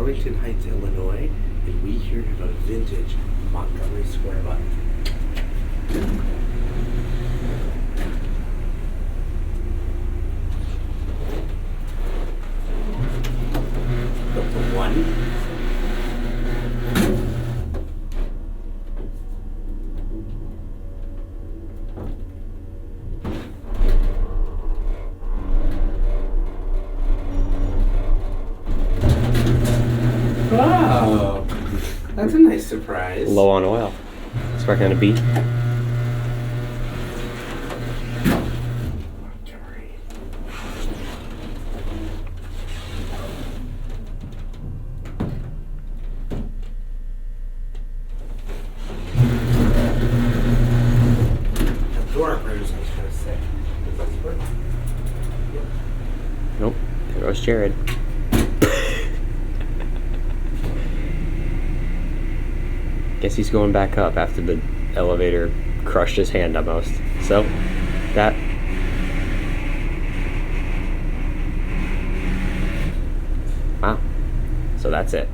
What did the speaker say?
Arlington Heights, Illinois, and we here have a vintage Montgomery square button. Go to 1. Wow, that's a nice surprise. Low on oil. It's working on a beat. The door operators, I was going to say. Does that work? Yep. Nope. There goes Jared. Guess he's going back up after the elevator crushed his hand almost. So, that... Wow. So that's it.